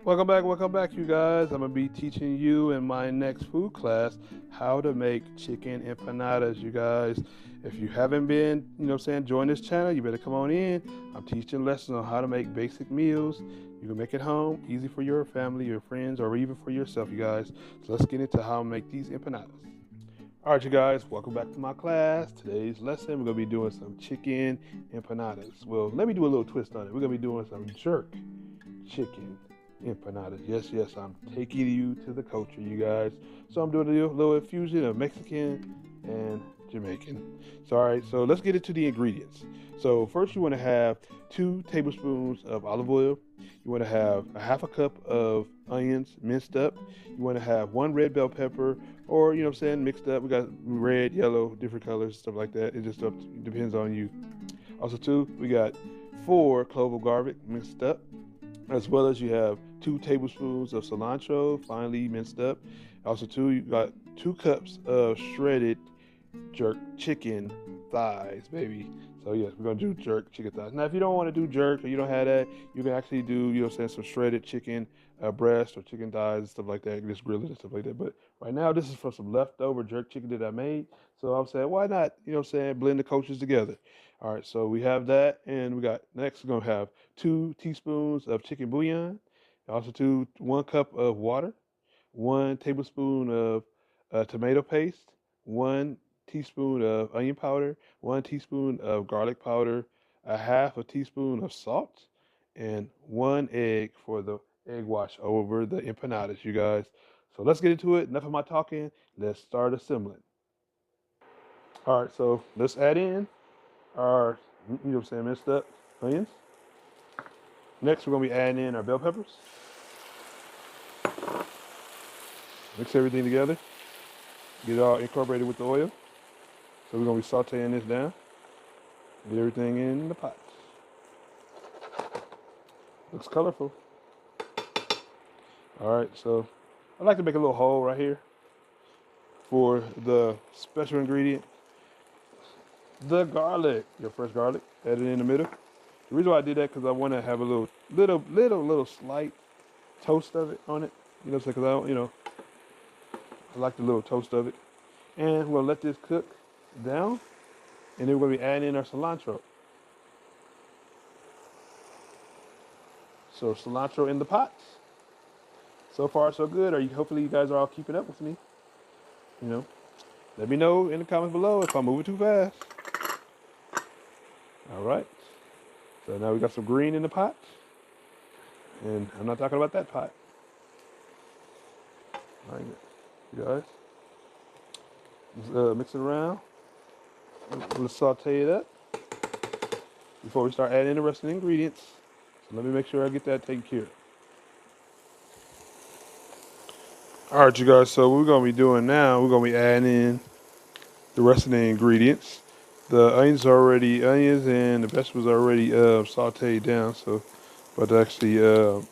Welcome back, you guys. I'm gonna be teaching you in my next food class how to make chicken empanadas, you guys. If you haven't been, join this channel, you better come on in. I'm teaching lessons on how to make basic meals. You can make it home, easy for your family, your friends, or even for yourself, you guys. So let's get into how to make these empanadas. All right, you guys, welcome back to my class. Today's lesson, we're gonna be doing some chicken empanadas. Well, let me do a little twist on it. We're gonna be doing some jerk chicken empanadas. Yes, I'm taking you to the culture, you guys. So I'm doing a little infusion of Mexican and Jamaican. So, all right, so let's get into the ingredients. So first you want to have 2 tablespoons of olive oil. You want to have a half a cup of onions minced up. You want to have 1 red bell pepper, or mixed up. We got red, yellow, different colors, stuff like that. It just depends on you. Also, too, we got 4 cloves of garlic minced up, as well as you have 2 tablespoons of cilantro, finely minced up. Also, too, you got 2 cups of shredded jerk chicken thighs, baby. So yes, we're gonna do jerk chicken thighs. Now, if you don't want to do jerk or you don't have that, you can actually do, some shredded chicken breast or chicken thighs and stuff like that. You can just grill it and stuff like that. But right now, this is from some leftover jerk chicken that I made. So I'm saying, why not, blend the cultures together. All right, so we have that, and we got next we're gonna have 2 teaspoons of chicken bouillon, also 1 cup of water, 1 tablespoon of tomato paste, 1 teaspoon of onion powder, 1 teaspoon of garlic powder, a half a teaspoon of salt, and 1 egg for the egg wash over the empanadas, you guys. So let's get into it. Enough of my talking. Let's start assembling. All right, so let's add in our, minced up onions. Next, we're gonna be adding in our bell peppers. Mix everything together. Get it all incorporated with the oil. So we're gonna be sauteing this down. Get everything in the pot. Looks colorful. All right, so I like to make a little hole right here for the special ingredient, the garlic. Your fresh garlic, add it in the middle. The reason why I did that because I want to have a little slight toast of it on it. Because I don't, I like the little toast of it. And we'll let this cook down, and then we're gonna be adding in our cilantro. So cilantro in the pot. So far, so good. Hopefully, you guys are all keeping up with me. You know, let me know in the comments below if I'm moving too fast. All right. So now we got some green in the pot, and I'm not talking about that pot. All right, you guys. Let's mix it around. Let's saute it up before we start adding the rest of the ingredients. So let me make sure I get that taken care of. All right, you guys. So what we're gonna be doing now, we're gonna be adding in the rest of the ingredients. The onions and the vegetables are already sauteed down. So, but actually, all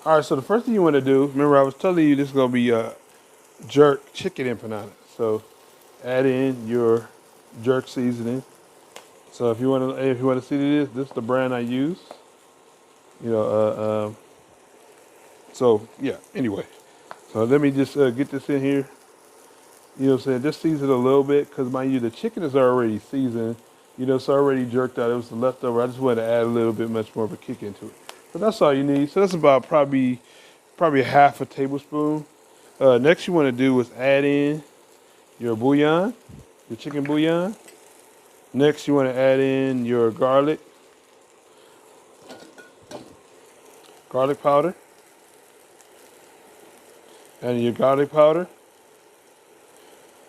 right. So the first thing you want to do, remember I was telling you this is gonna be jerk chicken empanada. So add in your jerk seasoning. So if you want to see this is the brand I use. You know, so yeah. Anyway, so let me just get this in here. Just season a little bit because mind you, the chicken is already seasoned. It's already jerked out. It was the leftover. I just wanted to add a little bit much more of a kick into it. But that's all you need. So that's about probably half a tablespoon. Next, you want to do is add in your bouillon, your chicken bouillon. Next, you want to add in your garlic powder, and your garlic powder.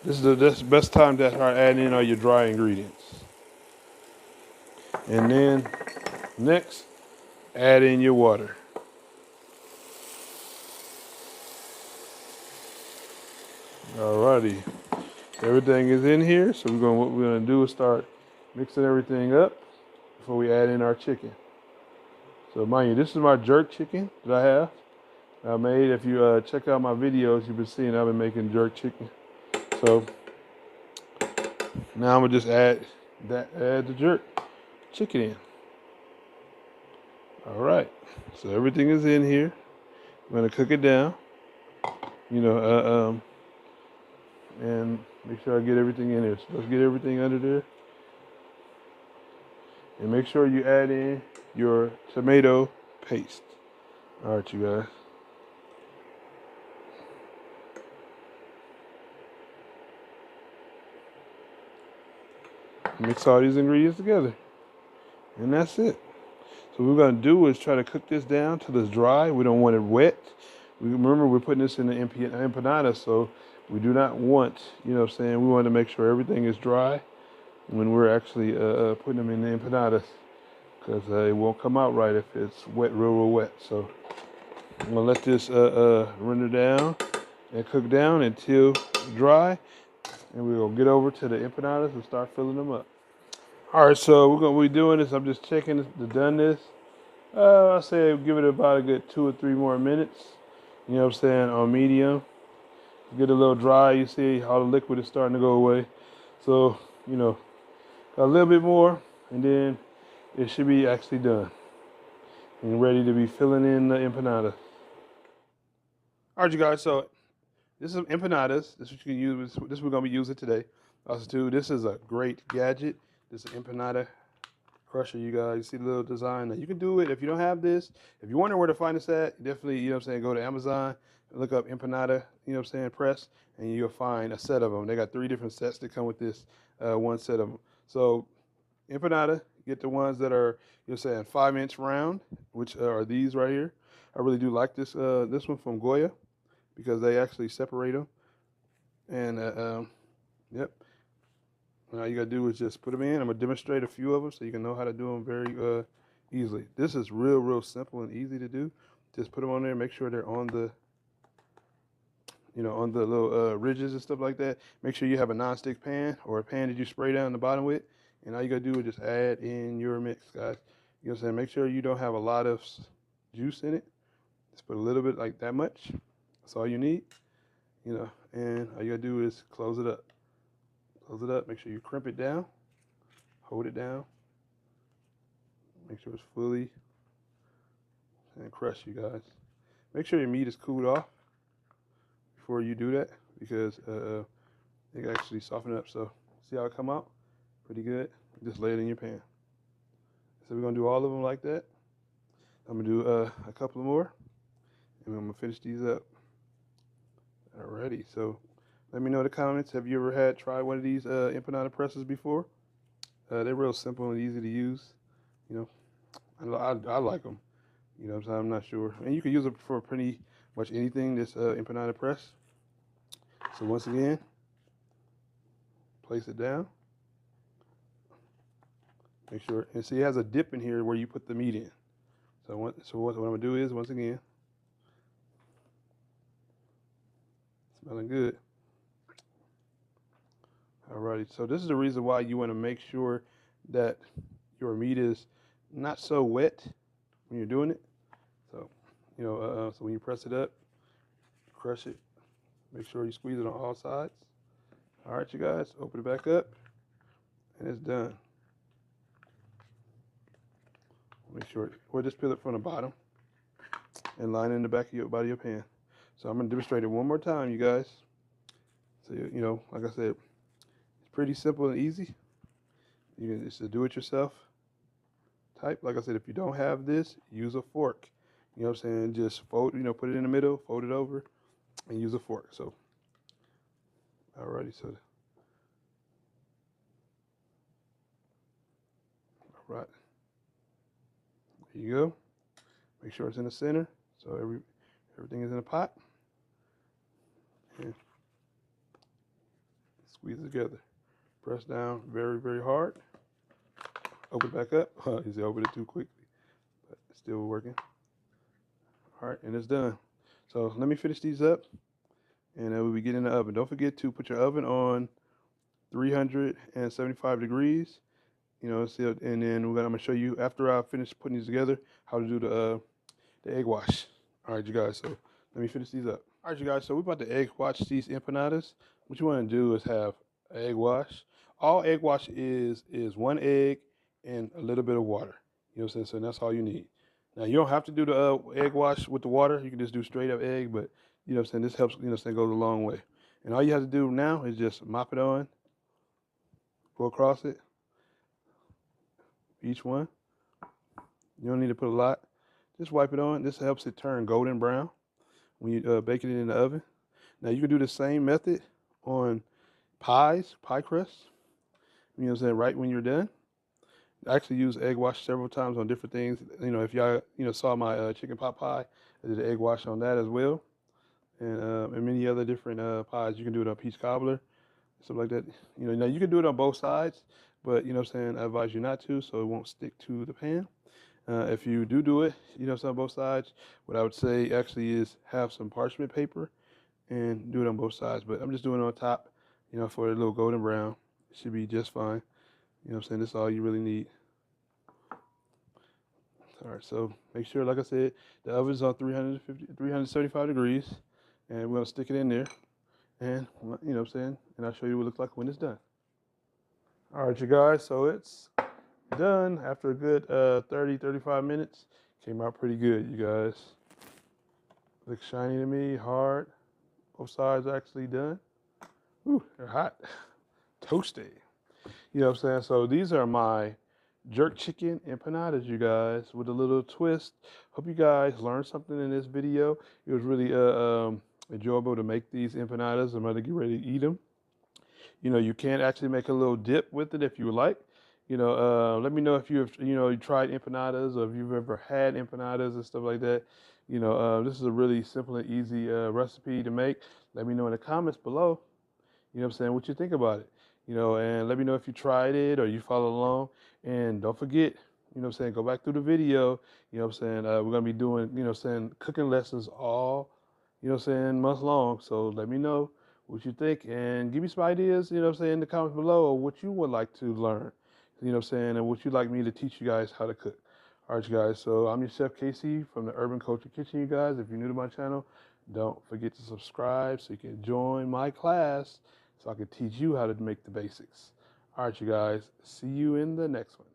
This is the best time to start adding in all your dry ingredients. And then next, add in your water. Alrighty, everything is in here. So what we're gonna do is start mixing everything up before we add in our chicken. So mind you, this is my jerk chicken that I have. I made. If you check out my videos, you've been seeing I've been making jerk chicken. So now I'm gonna just add the jerk chicken in. All right, so everything is in here. I'm gonna cook it down, you know, and make sure I get everything in there. So let's get everything under there, and make sure you add in your tomato paste. All right, you guys. Mix all these ingredients together, and that's it. So what we're gonna do is try to cook this down till it's dry. We don't want it wet. Remember we're putting this in the empanada, so we do not want, you know what I'm saying, we want to make sure everything is dry when we're actually putting them in the empanadas, because it won't come out right if it's wet, real wet. So I'm gonna let this render down and cook down until dry, and we're gonna get over to the empanadas and start filling them up. All right, so we're gonna be doing this. I'm just checking the doneness. I say give it about a good 2 or 3 more minutes. You know what I'm saying, on medium. Get a little dry. You see how the liquid is starting to go away. So, you know, a little bit more, and then it should be actually done and ready to be filling in the empanadas. All right, you guys. So this is empanadas. This is what you can use. This we're gonna be using today. Also, too, this is a great gadget. This is empanada crusher, you guys. You see the little design. Now, you can do it if you don't have this. If you're wondering where to find this at, definitely, you know what I'm saying, go to Amazon, look up Empanada, you know what I'm saying, press, and you'll find a set of them. They got 3 different sets that come with this one set of them. So empanada, get the ones that are, you know what I'm saying, 5-inch round, which are these right here. I really do like this one from Goya because they actually separate them. And yep. All you gotta do is just put them in. I'm gonna demonstrate a few of them so you can know how to do them very easily. This is real simple and easy to do. Just put them on there. Make sure they're on the, you know, on the little ridges and stuff like that. Make sure you have a non-stick pan or a pan that you spray down the bottom with. And all you gotta do is just add in your mix, guys. You know what I'm saying? Make sure you don't have a lot of juice in it. Just put a little bit, like that much. That's all you need. You know, and all you gotta do is close it up. Close it up. Make sure you crimp it down. Hold it down. Make sure it's fully and crush, you guys. Make sure your meat is cooled off before you do that, because it can actually soften up. So see how it come out? Pretty good. Just lay it in your pan. So we're gonna do all of them like that. I'm gonna do a couple more, and I'm gonna finish these up. Alrighty. So let me know in the comments. Have you ever tried one of these empanada presses before? They're real simple and easy to use. You know, I like them. You know what I'm saying? I'm not sure. And you can use it for pretty much anything, this empanada press. So once again, place it down. Make sure, and see it has a dip in here where you put the meat in. So what I'm gonna do is, once again, smelling good. Alrighty, so this is the reason why you wanna make sure that your meat is not so wet when you're doing it. So, you know, so when you press it up, crush it, make sure you squeeze it on all sides. All right, you guys, open it back up, and it's done. Make sure, or just peel it from the bottom and line it in the back of your body of your pan. So I'm gonna demonstrate it one more time, you guys. So, you know, like I said, it's pretty simple and easy. You can just do it yourself type. Like I said, if you don't have this, use a fork. You know what I'm saying? Just fold, you know, put it in the middle, fold it over, and use a fork. So, alrighty, so, all right. There you go. Make sure it's in the center, so everything is in a pot. And squeeze it together. Press down very hard. Open it back up. You see, I opened it too quickly, but it's still working. All right, and it's done. So let me finish these up, and then we'll be getting in the oven. Don't forget to put your oven on 375 degrees. You know, and then I'm gonna show you after I finish putting these together how to do the egg wash. All right, you guys. So let me finish these up. All right, you guys. So we're about to egg wash these empanadas. What you want to do is have an egg wash. All egg wash is 1 egg and a little bit of water. You know what I'm saying? So that's all you need. Now you don't have to do the egg wash with the water. You can just do straight up egg, but you know what I'm saying, this helps, you know what I'm saying, goes a long way. And all you have to do now is just mop it on, go across it, each one. You don't need to put a lot. Just wipe it on. This helps it turn golden brown when you bake it in the oven. Now you can do the same method on pies, pie crust. You know what I'm saying, right when you're done. I actually use egg wash several times on different things. You know, if y'all saw my chicken pot pie, I did an egg wash on that as well, and many other different pies. You can do it on peach cobbler, stuff like that. You know, now you can do it on both sides, but you know what I'm saying, I advise you not to, so it won't stick to the pan. If you do it, you know, on both sides, what I would say actually is have some parchment paper and do it on both sides. But I'm just doing it on top, you know, for a little golden brown. It should be just fine. You know what I'm saying? This is all you really need. All right, so make sure, like I said, the oven's on 375 degrees, and we're gonna stick it in there, and you know what I'm saying, and I'll show you what it looks like when it's done. All right, you guys, so it's done after a good 30, 35 minutes. Came out pretty good, you guys. Looks shiny to me, hard. Both sides actually done. Ooh, they're hot. Toasty. You know what I'm saying? So these are my jerk chicken empanadas, you guys, with a little twist. Hope you guys learned something in this video. It was really enjoyable to make these empanadas. I'm going to get ready to eat them. You know, you can actually make a little dip with it if you would like. You know, let me know if you've, you tried empanadas or if you've ever had empanadas and stuff like that. You know, this is a really simple and easy recipe to make. Let me know in the comments below, you know what I'm saying, what you think about it. You know, and let me know if you tried it or you follow along. And don't forget, you know what I'm saying, go back through the video. You know what I'm saying, we're going to be doing, you know what I'm saying, cooking lessons all, you know what I'm saying, months long. So let me know what you think and give me some ideas, you know what I'm saying, in the comments below of what you would like to learn, you know what I'm saying, and what you'd like me to teach you guys how to cook. All right, you guys, so I'm your Chef Casey from the Urban Culture Kitchen, you guys. If you're new to my channel, don't forget to subscribe so you can join my class so I can teach you how to make the basics. All right, you guys, see you in the next one.